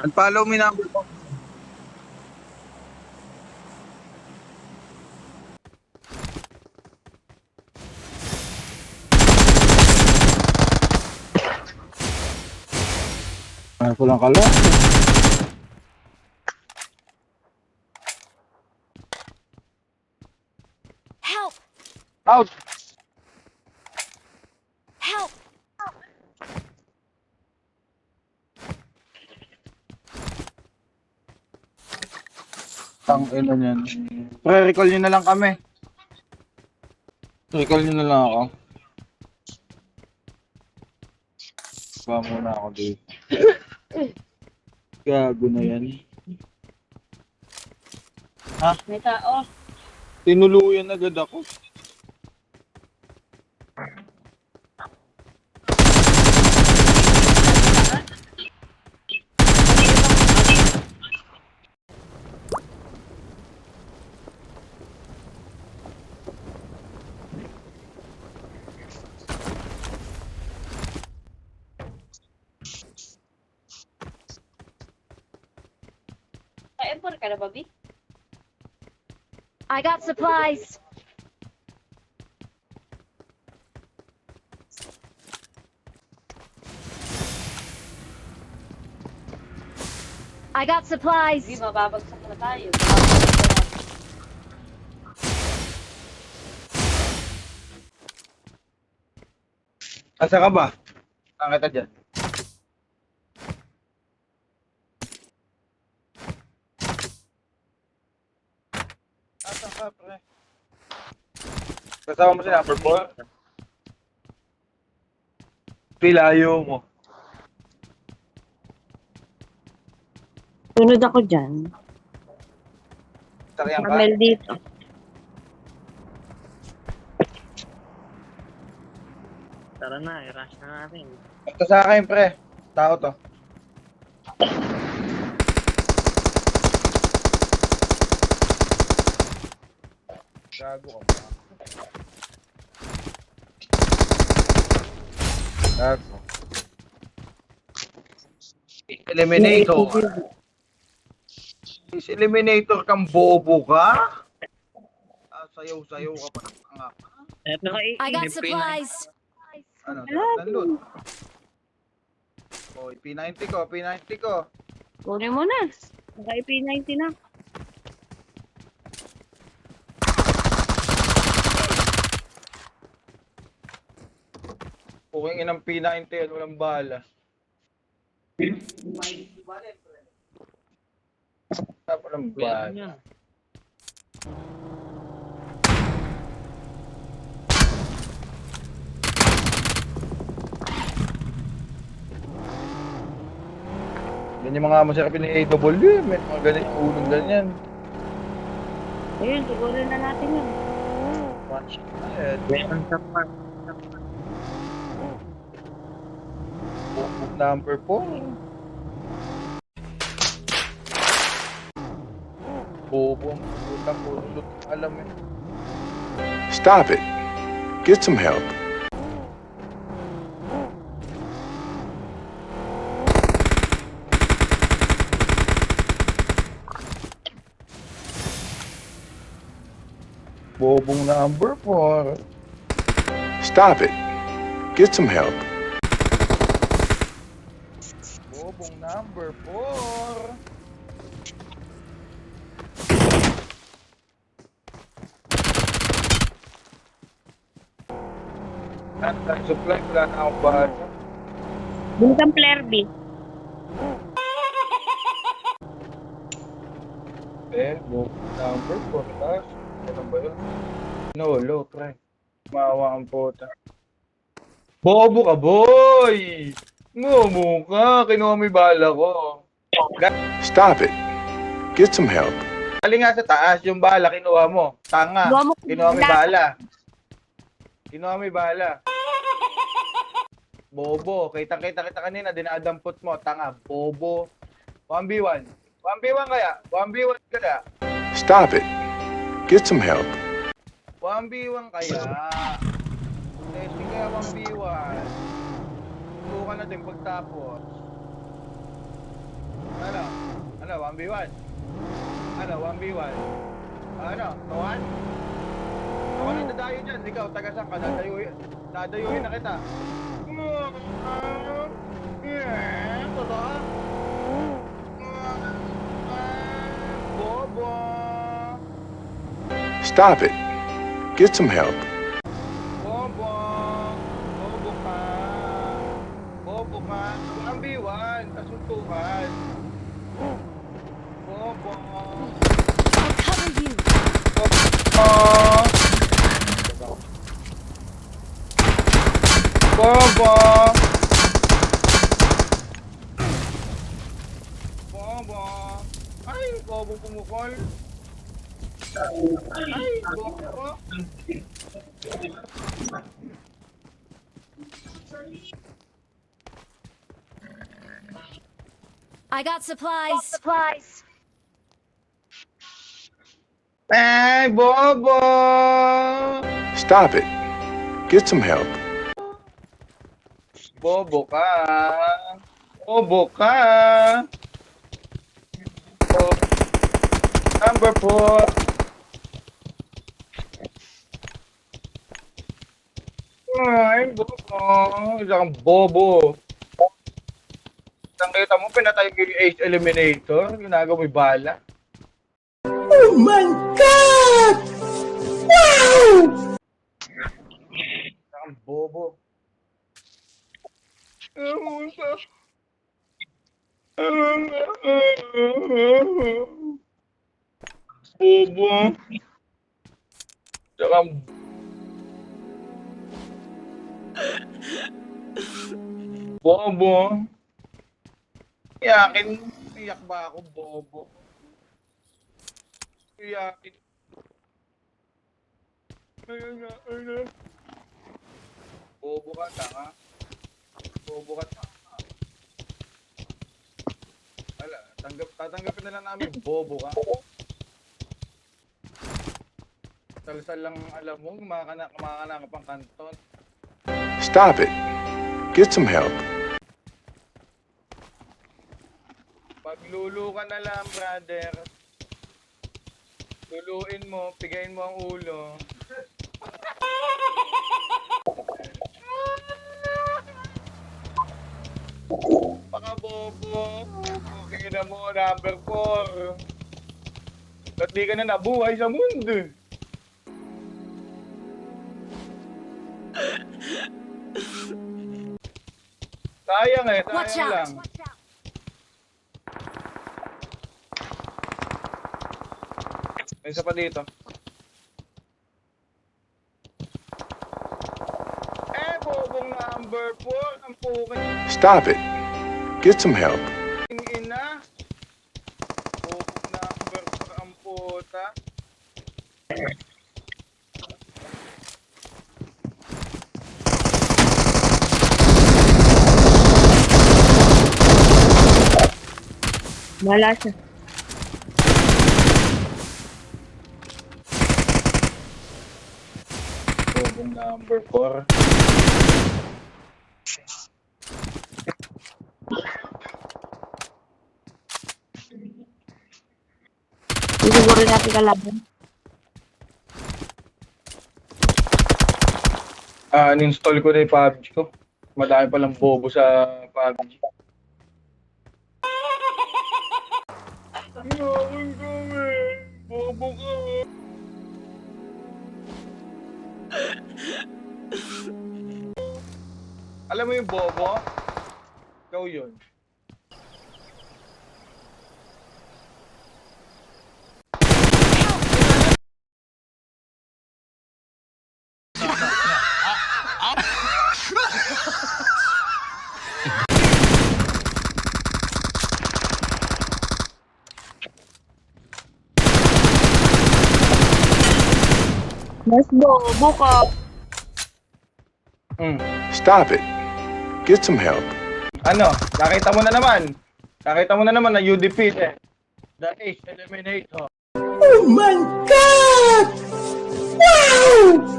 Unfollow me number ko. Ano ko lang kala? Help! Out! Help! Tang ina niyan. Pre-recall nyo na lang kami. Recall nyo na lang ako. Ba muna ako dito. Gago na yan. Ha? May tao. Tinuluyan agad ako. Ka-M4 ka na, Bobby? I got supplies. I got supplies. Hindi, mababagsak na tayo. Asa ka ba? Saan kita dyan? Asa ka, pre? Kasama mo si number 4? Pilayo mo. Sunod ako dyan. Sakyan ka? Kamel dito. Tara na, i-rush na natin. Ito sa akin, pre. Tao to. Gago ka ba? Gago. Eliminator. Is eliminator kang bobo ka? Sayaw-sayaw ka pa ng tanga ka. Eto ka, I got supplies. Ano? Download. Oh, P90 ko, P90 ko. Kunin mo na. Naka-IP90 na. Puking inang P90 yan, walang bala. Walang bala. yan. Yan yung mga masarap ni AW, may mga ganyan, ulong ganyan. Ayun, tugunin na natin yun. One shot na head. Meron sa park. Number 4. Bobo ang puta, puro loot alam eh. Stop it. Get some help. Bobong number 4. Stop it. Get some help. Bobong number 4. Supply, wala na akong bahan. Buntang player B. Bobong number 4. Tapos, ano ba yun? No, low, try. Maawa ang puta. Bobo ka, boy! Ngumo ka, kinuha mo yung bala ko. Stop it. Get some help. Galing nga sa taas, yung bala kinuha mo. Tanga, Kinuha mo- kinuha mo yung bala. Kinuha mo yung bala. Bobo, kita kanina, dinadampot mo. Tanga, bobo. 1v1. 1v1 kaya? 1v1 kaya? Stop it. Get some help. 1v1 kaya? Testing kaya 1v1. Subukan natin pagtapos. Tara. 1v1. Ano, 1v1. Ano, tuwan? Ako na dadayo dyan. Ikaw, taga saan ka? Dadayuhin na kita. Totoo? Bobo. Stop it. Get some help. Bobo. Bobo ka. Bobo ka. 1v1. Kasuntukan. Bobo. I'll cover you. Bobo. Bobo. Ay, bobo pumukol. Ay, bobo. I got supplies. Ay, bobo. Stop it. Get some help. Bobo ka. Bobo ka. Oh. Number 4. Ay, bobo. Isang bobo. Nakita mo, pinatay ko yung Ace Eliminator. Ginagawa mo yung bala. Isang bobo. Bobo. Tsaka bobo. Iyak ba ako, bobo? Iyakin. Ayun. Bobo ka, tanga. Bobo ka, tanga. Wala, tatanggapin na lang namin, bobo ka. Salsal lang alam mo, kumakanak pang kanton. Stop it. Get some help. Paglulu ka na lang, brother. Luluin mo, pigain mo ang ulo. Baka bobo. Okay na mo, number 4. Ba't di ka na nabuhay sa mundo? Sayang Watch sayang out. lang. May isa pa dito. Bobong number 4. Ang pukin. Stop it. Get some help. Ina. Bobong number 4. Ang puta. Wala siya. Bobong number 4. Siguro natin kalaban. Uninstall ko na yung PUBG ko. Madami palang bobo sa PUBG. Ayokon kami. Bobo ka. Alam mo yung bobo? Ikaw yun. Mas bobo ka. Stop it. Get some help. Ano? Nakita mo na naman. Nakita mo na naman na you defeated the Ace Eliminator. Oh my God! Wow!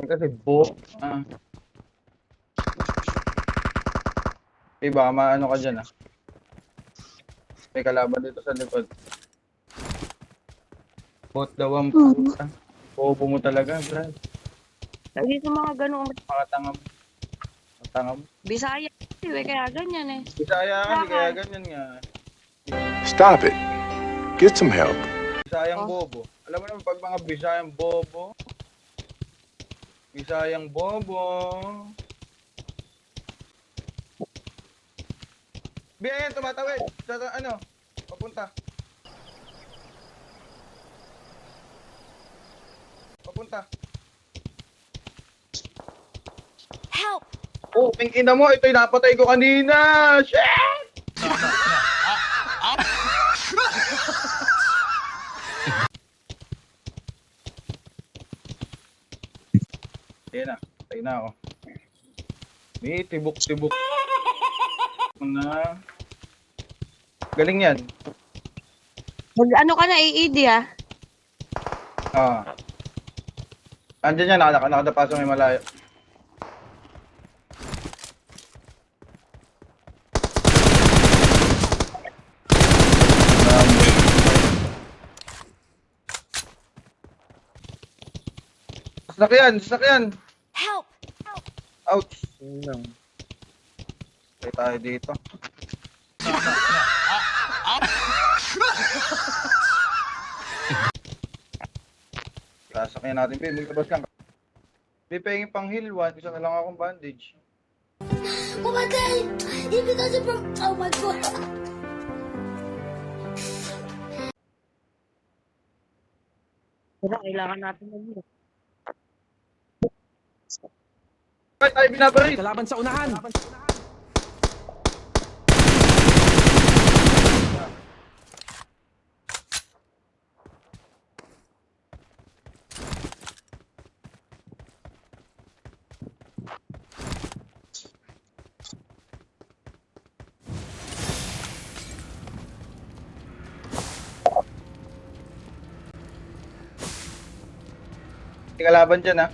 Kasi bo. Baka maano ka dyan ah. May kalaban dito sa likod. Bot daw ang puta. Bobo mo talaga, Brad. Lagi sa mga ganong Mga tanga mo. Mga tanga mo. Bisaya. Kaya ganyan eh. Bisaya kasi kaya ganyan nga. Stop it. Get some help. Bisayang Oh. bobo. Alam mo naman pag mga Bisayang bobo. Bisayang bobo. Ayan, tumatawid. Sa ano? Papunta. Papunta. Help! Oh, tingin mo, ito yung napatay ko kanina. Shit! Yan na, patay na ako. May tibok-tibok na. Galing yan. Ano ka na, AED ah? Ah. Andiyan yan, nakadapa sa may malayo. Sasakyan, sasakyan. Help! Ouch. Yun lang. Patay tayo dito. Sasakyan natin, Pin. Magtabas ka. Pipengin pang heal 1, isa na lang akong bandage. Oh my god! Even though from... Oh my god! Pero kailangan natin mag Ay, tayo binabaris! Kalaban sa unahan. May kalaban dyan, ha?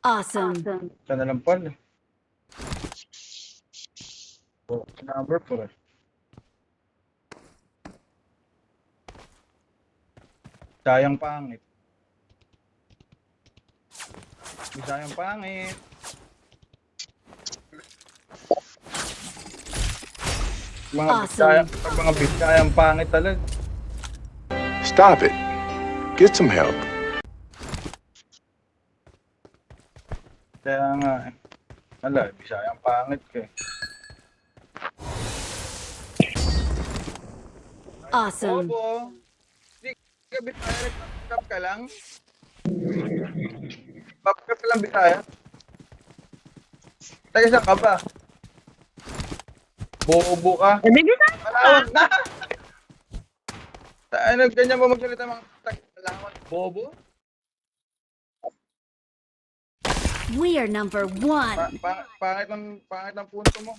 Awesome. Sana lang pala. Oh, number 4. Sayang pangit. Sayang pangit. Mga Awesome. bisayang, mga bisayang pangit talaga. Stop it. Get some help. Kaya nga eh. Ala, bisayang pangit ka eh. Awesome. Bobo! Di ka bisaya, nag-top ka lang? Bakit ka lang bisaya? Taga saan ka ba? Bobo ka? Eh, baby, Malawak na! Saan ganyan ba magsalita mga malawak? Bobo? We are number 1. Pangit ng punto mo.